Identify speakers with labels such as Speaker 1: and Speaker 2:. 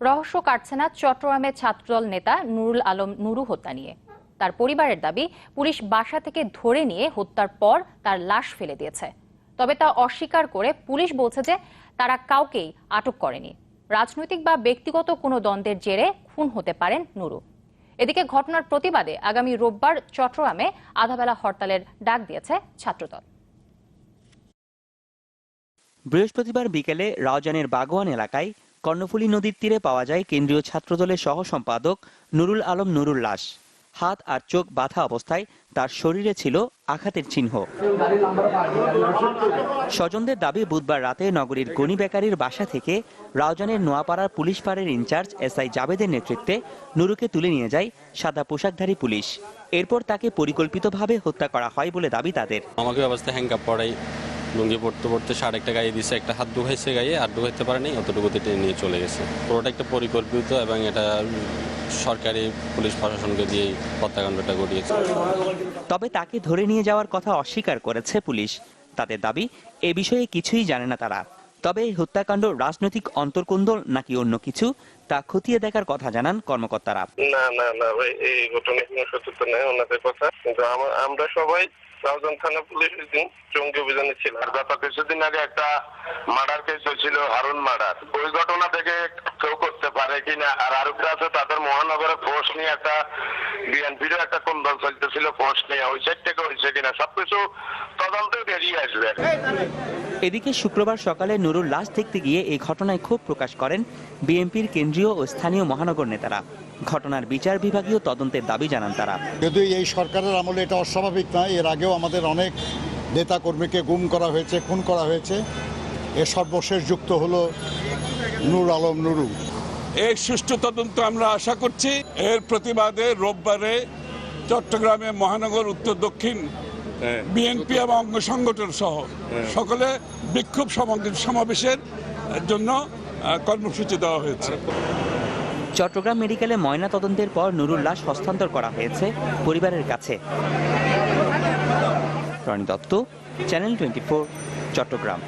Speaker 1: রহস্য কাটছে না চট্টগ্রামের ছাত্রদল নেতা নুরুল আলম নুরু হত্যা নিয়ে। তার পরিবারের দাবি, পুলিশ বাসা থেকে ধরে নিয়ে হত্যার পর তার লাশ ফেলে দিয়েছে। তবে তা অস্বীকার করে পুলিশ বলছে যে তারা কাউকেই আটক করেনি। রাজনৈতিক বা ব্যক্তিগত কোনো দ্বন্দ্বের জেরে খুন হতে পারেন নুরু। এদিকে ঘটনার প্রতিবাদে আগামী রোববার চট্টগ্রামে আধাবেলা হরতালের ডাক দিয়েছে ছাত্রদল।
Speaker 2: বৃহস্পতিবার বিকেলে রাউজানের বাগোয়ান এলাকায় কর্ণফুলী নদীর তীরে পাওয়া যায় কেন্দ্রীয় ছাত্রদলের সহ সম্পাদক নুরুল আলম নুরুর লাশ। হাত আর চোখ বাঁধা অবস্থায় তার শরীরে ছিল আঘাতের চিহ্ন। স্বজনদের দাবি, বুধবার রাতে নগরীর গনি বেকারির বাসা থেকে রাউজানের নোয়াপাড়ার পুলিশ ফাঁড়ির ইনচার্জ এসআই জাবেদের নেতৃত্বে নুরুকে তুলে নিয়ে যায় সাদা পোশাকধারী পুলিশ। এরপর তাকে পরিকল্পিতভাবে হত্যা করা হয় বলে দাবি তাদের।
Speaker 3: আমাকে অবস্থায় হ্যাঙ্কাপ পড়াই, লুঙ্গি পড়তে পড়তে শার্ট একটা গায়ে দিয়েছে, একটা হাত ঢুকাইছে গায়ে, আর ঢুকাইতে পারেনি, অতটুকুতে টেনে নিয়ে চলে গেছে। পুরোটা একটা পরিকল্পিত এবং এটা সরকারি পুলিশ প্রশাসনকে দিয়ে হত্যাকাণ্ডটা ঘটিয়েছে।
Speaker 2: তবে তাকে ধরে নিয়ে যাওয়ার কথা অস্বীকার করেছে পুলিশ। তাদের দাবি, এ বিষয়ে কিছুই জানে না তারা। তবে এই হত্যাকাণ্ড রাজনৈতিক অন্তর্কোন্দল নাকি অন্য কিছু, তা খতিয়ে দেখার কথা জানান কর্মকর্তারা।
Speaker 4: না ভাই, এই ঘটনায় কোনো সত্যতা নেই ওনাদের কথা, কিন্তু আমরা সবাই রাউজান থানা পুলিশের দিন জঙ্গি অভিযানে ছিল। গত কিছুদিন আগে একটা মার্ডার কেস হয়েছিল, হারুন মার্ডার। ওই ঘটনা থেকে কেউ করতে পারে কিনা। আর আরেকটা আছে, তাদের মহানগরে ফোর্স নিয়ে একটা বিএনপিরও একটা কোন্দল চলতেছিল, ফোর্স নিয়ে ওই সাইড থেকে হয়েছে কিনা সবকিছু তদন্তে বেরিয়ে আসবে।
Speaker 2: এদিকে শুক্রবার সকালে নুরুর লাশ দেখতে গিয়ে এই ঘটনায় ক্ষোভ প্রকাশ করেন বিএনপির কেন্দ্রীয় ও স্থানীয় মহানগর নেতারা। ঘটনার বিচার বিভাগীয় তদন্তের দাবি জানান তারা।
Speaker 5: যদিও এই সরকারের আমলে এটা অস্বাভাবিক নয়, এর আগেও আমাদের অনেক নেতা কর্মীকে গুম করা হয়েছে, খুন করা হয়েছে। এর সর্বশেষ যুক্ত হলো নুরুল আলম নুরু।
Speaker 6: এর সুষ্ঠু তদন্ত আমরা আশা করছি। এর প্রতিবাদে রোববারে চট্টগ্রামে মহানগর উত্তর দক্ষিণ বিএনপি এবং অঙ্গ সংগঠন সহ সকলে বিক্ষোভ সমাবেশের জন্য কর্মসূচি দেওয়া হয়েছে।
Speaker 2: চট্টগ্রাম মেডিকেলে ময়না তদন্তের পর নুরুর লাশ হস্তান্তর করা হয়েছে পরিবারের কাছে। রনি দত্ত, চ্যানেল 24, চট্টগ্রাম।